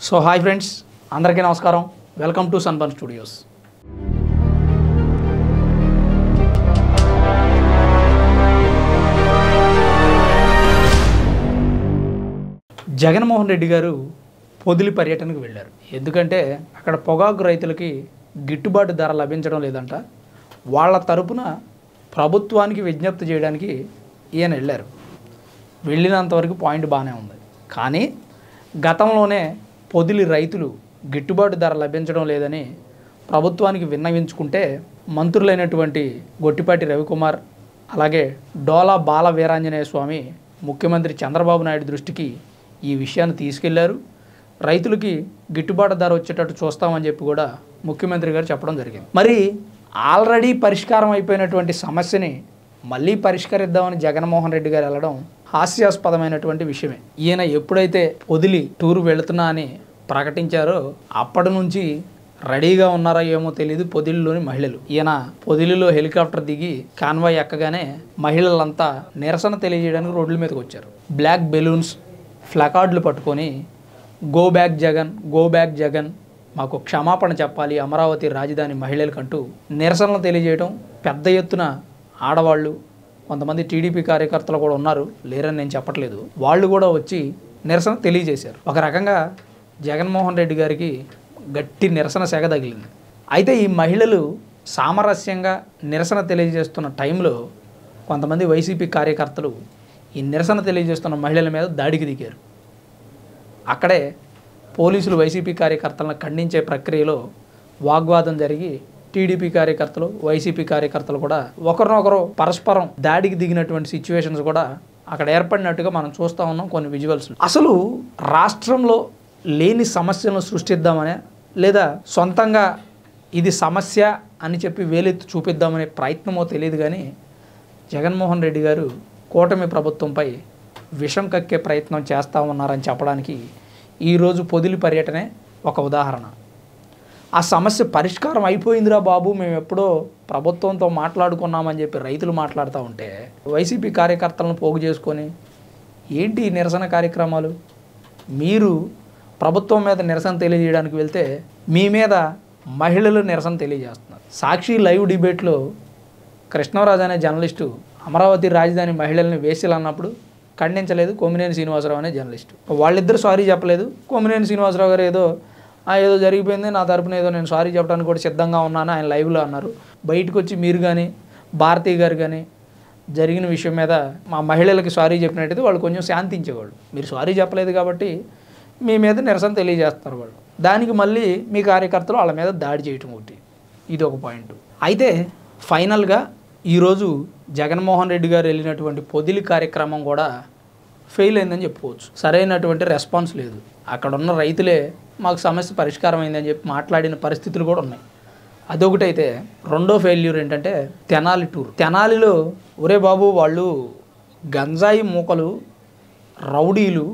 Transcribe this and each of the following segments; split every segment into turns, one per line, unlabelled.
So hi friends, అందరికీ నమస్కారం. Welcome to sunburn studios. Jaganmohan Reddy గారు పొదిలి పర్యటనకు వెళ్ళారు. ఎందుకంటే అక్కడ పొగాకు రైతులకి గిట్టుబాటు ధర లభించడం లేదంట. వాళ్ళ తరపున ప్రభుత్వానికి విజ్ఞప్తి చేయడానికి ఈయన వెళ్ళారు. వెళ్ళినంతవరకు పాయింట్ బాగానే ఉంది. కానీ గతంలోనే పొదిలి రైతులు గిట్టుబాటు ధర లభించడం లేదని ప్రభుత్వానికి విన్నవించుకుంటే మంత్రులైనటువంటి గొట్టిపాటి రవికుమార్, అలాగే డోలా బాల వీరాంజనేయ స్వామి ముఖ్యమంత్రి చంద్రబాబు నాయుడు దృష్టికి ఈ విషయాన్ని తీసుకెళ్లారు. రైతులకి గిట్టుబాటు ధర వచ్చేటట్టు చూస్తామని చెప్పి కూడా ముఖ్యమంత్రి గారు చెప్పడం జరిగింది. మరి ఆల్రెడీ పరిష్కారం అయిపోయినటువంటి సమస్యని మళ్ళీ పరిష్కరిద్దామని జగన్మోహన్ రెడ్డి గారు వెళ్ళడం హాస్యాస్పదమైనటువంటి విషయమే. ఈయన ఎప్పుడైతే పొదిలి టూర్ వెళుతున్నా అని ప్రకటించారో అప్పటి నుంచి రెడీగా ఉన్నారో ఏమో తెలియదు పొదిలిలోని మహిళలు. ఈయన పొదిలిలో హెలికాప్టర్ దిగి కాన్వాయ్ ఎక్కగానే మహిళలంతా నిరసన తెలియజేయడానికి రోడ్ల మీదకి వచ్చారు. బ్లాక్ బెలూన్స్, ఫ్లకార్డులు పట్టుకొని go back Jagan, go back Jagan, మాకు క్షమాపణ చెప్పాలి అమరావతి రాజధాని మహిళలకంటూ నిరసనలు తెలియజేయడం. పెద్ద ఎత్తున ఆడవాళ్ళు, కొంతమంది టీడీపీ కార్యకర్తలు కూడా ఉన్నారు, లేరని నేను చెప్పట్లేదు, వాళ్ళు కూడా వచ్చి నిరసన తెలియజేశారు. ఒక రకంగా జగన్మోహన్ రెడ్డి గారికి గట్టి నిరసన సెగ తగిలింది. అయితే ఈ మహిళలు సామరస్యంగా నిరసన తెలియజేస్తున్న టైంలో కొంతమంది వైసీపీ కార్యకర్తలు ఈ నిరసన తెలియజేస్తున్న మహిళల మీద దాడికి దిగారు. అక్కడే పోలీసులు వైసీపీ కార్యకర్తలను ఖండించే ప్రక్రియలో వాగ్వాదం జరిగి టీడీపీ కార్యకర్తలు, వైసీపీ కార్యకర్తలు కూడా ఒకరినొకరు పరస్పరం దాడికి దిగినటువంటి సిచ్యువేషన్స్ కూడా అక్కడ ఏర్పడినట్టుగా మనం చూస్తూ ఉన్నాం కొన్ని విజువల్స్. అసలు రాష్ట్రంలో లేని సమస్యలను సృష్టిద్దామనే, లేదా సొంతంగా ఇది సమస్య అని చెప్పి వేలెత్తి చూపిద్దామనే ప్రయత్నమో తెలియదు. కానీ జగన్మోహన్ రెడ్డి గారు కూటమి ప్రభుత్వంపై విషం కక్కే ప్రయత్నం చేస్తూ ఉన్నారని చెప్పడానికి ఈరోజు పొదిలి పర్యటనే ఒక ఉదాహరణ. ఆ సమస్య పరిష్కారం అయిపోయిందిరా బాబు, మేము ఎప్పుడో ప్రభుత్వంతో మాట్లాడుకున్నామని చెప్పి రైతులు మాట్లాడుతూ ఉంటే వైసీపీ కార్యకర్తలను పోగు చేసుకొని ఏంటి నిరసన కార్యక్రమాలు? మీరు ప్రభుత్వం మీద నిరసన తెలియజేయడానికి వెళ్తే మీ మీద మహిళలు నిరసన తెలియజేస్తున్నారు. సాక్షి లైవ్ డిబేట్లో కృష్ణరాజు అనే జర్నలిస్టు అమరావతి రాజధాని మహిళల్ని వేసిలు అన్నప్పుడు ఖండించలేదు కొమ్మినేని శ్రీనివాసరావు అనే జర్నలిస్టు. వాళ్ళిద్దరు సారీ చెప్పలేదు. కొమ్మినేని శ్రీనివాసరావు గారు ఏదో జరిగిపోయింది, నా తరపున ఏదో నేను సారీ చెప్పడానికి కూడా సిద్ధంగా ఉన్నాను ఆయన లైవ్లో అన్నారు. బయటకు వచ్చి మీరు కానీ భారతీ గారు కానీ జరిగిన విషయం మీద మా మహిళలకి సారీ చెప్పినట్టయితే వాళ్ళు కొంచెం శాంతించేవాళ్ళు. మీరు సారీ చెప్పలేదు కాబట్టి మీ మీద నిరసన తెలియజేస్తారు వాళ్ళు. దానికి మళ్ళీ మీ కార్యకర్తలు వాళ్ళ మీద దాడి చేయటం ఒకటి, ఇది ఒక పాయింట్. అయితే ఫైనల్గా ఈరోజు జగన్మోహన్ రెడ్డి గారు వెళ్ళినటువంటి పొదిలి కార్యక్రమం కూడా ఫెయిల్ అయిందని చెప్పుకోవచ్చు. సరైనటువంటి రెస్పాన్స్ లేదు. అక్కడ ఉన్న రైతులే మాకు సమస్య పరిష్కారం అయిందని చెప్పి మాట్లాడిన పరిస్థితులు కూడా ఉన్నాయి. అదొకటైతే రెండో ఫెయిల్యూర్ ఏంటంటే తెనాలి టూర్. తెనాలిలో ఒరే బాబు, వాళ్ళు గంజాయి మూకలు, రౌడీలు,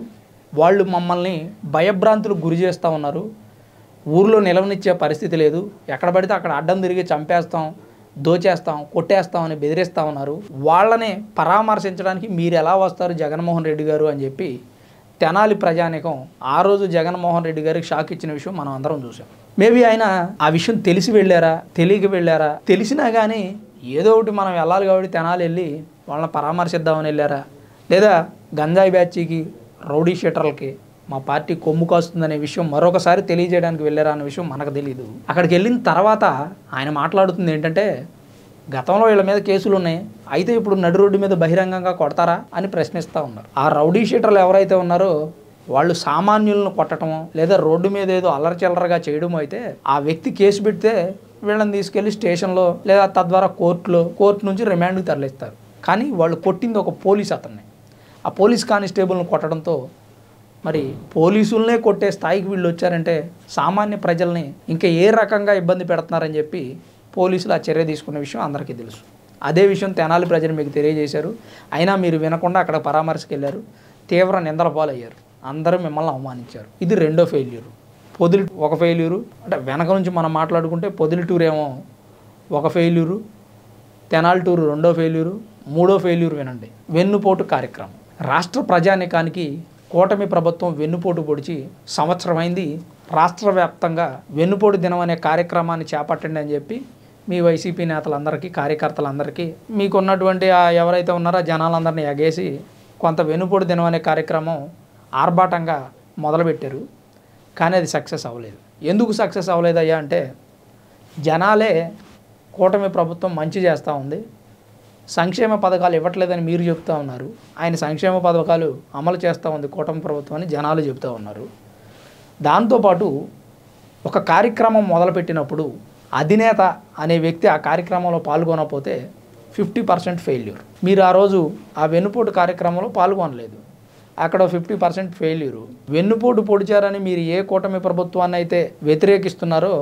వాళ్ళు మమ్మల్ని భయభ్రాంతులకు గురి చేస్తూ ఉన్నారు. ఊర్లో నిలవనిచ్చే పరిస్థితి లేదు, ఎక్కడ పడితే అక్కడ అడ్డం తిరిగి చంపేస్తాం, దోచేస్తాం, కొట్టేస్తాం అని బెదిరిస్తూ ఉన్నారు. వాళ్ళని పరామర్శించడానికి మీరు ఎలా వస్తారు జగన్మోహన్ రెడ్డి గారు అని చెప్పి తెనాలి ప్రజానికం ఆ రోజు జగన్మోహన్ రెడ్డి గారికి షాక్ ఇచ్చిన విషయం మనం అందరం చూసాం. మేబీ ఆయన ఆ విషయం తెలిసి వెళ్ళారా, తెలియక వెళ్ళారా, తెలిసినా కానీ ఏదో ఒకటి మనం వెళ్ళాలి కాబట్టి తెనాలి వెళ్ళి వాళ్ళని పరామర్శిద్దామని వెళ్ళారా, లేదా గంజాయి బ్యాచ్కి, రౌడీ షీటర్లకి మా పార్టీ కొమ్ము కాస్తుందనే విషయం మరొకసారి తెలియజేయడానికి వెళ్ళారా అన్న విషయం మనకు తెలియదు. అక్కడికి వెళ్ళిన తర్వాత ఆయన మాట్లాడుతుంది ఏంటంటే గతంలో వీళ్ళ మీద కేసులు ఉన్నాయి, అయితే ఇప్పుడు నడి రోడ్డు మీద బహిరంగంగా కొడతారా అని ప్రశ్నిస్తూ ఉన్నారు. ఆ రౌడీ షీటర్లు ఎవరైతే ఉన్నారో వాళ్ళు సామాన్యులను కొట్టడమో లేదా రోడ్డు మీద ఏదో అల్లరచిల్లరగా చేయడమో అయితే ఆ వ్యక్తి కేసు పెడితే వీళ్ళని తీసుకెళ్లి స్టేషన్లో లేదా తద్వారా కోర్టు నుంచి రిమాండ్కి తరలిస్తారు. కానీ వాళ్ళు కొట్టింది ఒక పోలీస్ అతన్ని. ఆ పోలీస్ కానిస్టేబుల్ని కొట్టడంతో మరి పోలీసులనే కొట్టే స్థాయికి వీళ్ళు వచ్చారంటే సామాన్య ప్రజల్ని ఇంకా ఏ రకంగా ఇబ్బంది పెడుతున్నారని చెప్పి పోలీసులు ఆ చర్య తీసుకున్న విషయం అందరికీ తెలుసు. అదే విషయం తెనాలి ప్రజలు మీకు తెలియజేశారు. అయినా మీరు వినకుండా అక్కడ పరామర్శకు వెళ్ళారు, తీవ్ర నిందల పాలయ్యారు, అందరూ మిమ్మల్ని అవమానించారు. ఇది రెండో ఫెయిల్యూరు. పొదిలి ఒక ఫెయిల్యూరు, అంటే వెనక నుంచి మనం మాట్లాడుకుంటే పొదిలి టూర్ ఏమో ఒక ఫెయిల్యూరు, తెనాలి టూరు రెండో ఫెయిల్యూరు, మూడో ఫెయిల్యూర్ వినండి, వెన్నుపోటు కార్యక్రమం. రాష్ట్ర ప్రజానికానికి కూటమి ప్రభుత్వం వెన్నుపోటు పొడిచి సంవత్సరమైంది, రాష్ట్ర వ్యాప్తంగా వెన్నుపోటు దినం అనే కార్యక్రమాన్ని చేపట్టండి అని చెప్పి మీ వైసీపీ నేతలందరికీ, కార్యకర్తలందరికీ, మీకున్నటువంటి ఎవరైతే ఉన్నారో జనాలందరినీ ఎగేసి కొంత వెన్నుపోటు దినం అనే కార్యక్రమం ఆర్భాటంగా మొదలుపెట్టారు. కానీ అది సక్సెస్ అవ్వలేదు. ఎందుకు సక్సెస్ అవ్వలేదయ్యా అంటే, జనాలే కూటమి ప్రభుత్వం మంచి చేస్తూ ఉంది, సంక్షేమ పథకాలు ఇవ్వట్లేదని మీరు చెప్తూ ఉన్నారు, ఆయన సంక్షేమ పథకాలు అమలు చేస్తూ ఉంది కూటమి ప్రభుత్వం అని జనాలు చెప్తూ ఉన్నారు. దాంతోపాటు ఒక కార్యక్రమం మొదలుపెట్టినప్పుడు అధినేత అనే వ్యక్తి ఆ కార్యక్రమంలో పాల్గొనకపోతే 50% ఫెయిల్యూర్. మీరు ఆ రోజు ఆ వెన్నుపోటు కార్యక్రమంలో పాల్గొనలేదు, అక్కడ 50% ఫెయిల్యూరు. వెన్నుపోటు పొడిచారని మీరు ఏ కూటమి ప్రభుత్వాన్ని అయితే వ్యతిరేకిస్తున్నారో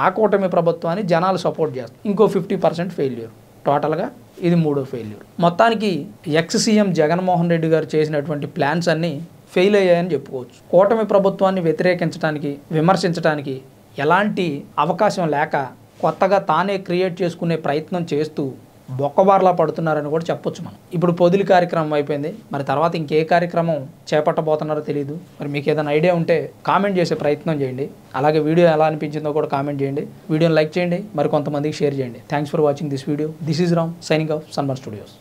ఆ కూటమి ప్రభుత్వాన్ని జనాలు సపోర్ట్ చేస్తారు, ఇంకో 50% ఫెయిల్యూర్. టోటల్గా ఇది 3వ ఫెయిల్యూర్. మొత్తానికి ఎక్స్ సీఎం జగన్మోహన్ రెడ్డి గారు చేసినటువంటి ప్లాన్స్ అన్నీ ఫెయిల్ అయ్యాయని చెప్పుకోవచ్చు. కూటమి ప్రభుత్వాన్ని వ్యతిరేకించడానికి, విమర్శించడానికి ఎలాంటి అవకాశం లేక కొత్తగా తానే క్రియేట్ చేసుకునే ప్రయత్నం చేస్తూ బొక్కబార్లా పడుతున్నారని కూడా చెప్పొచ్చు మనం. ఇప్పుడు పొదిలి కార్యక్రమం అయిపోయింది, మరి తర్వాత ఇంకే కార్యక్రమం చేపట్టబోతున్నారో తెలియదు. మరి మీకు ఏదైనా ఐడియా ఉంటే కామెంట్ చేసే ప్రయత్నం చేయండి. అలాగే వీడియో ఎలా అనిపించిందో కూడా కామెంట్ చేయండి. వీడియోని లైక్ చేయండి, మరి కొంతమందికి షేర్ చేయండి. Thanks for watching this video. This is Ram signing off sunburn studios.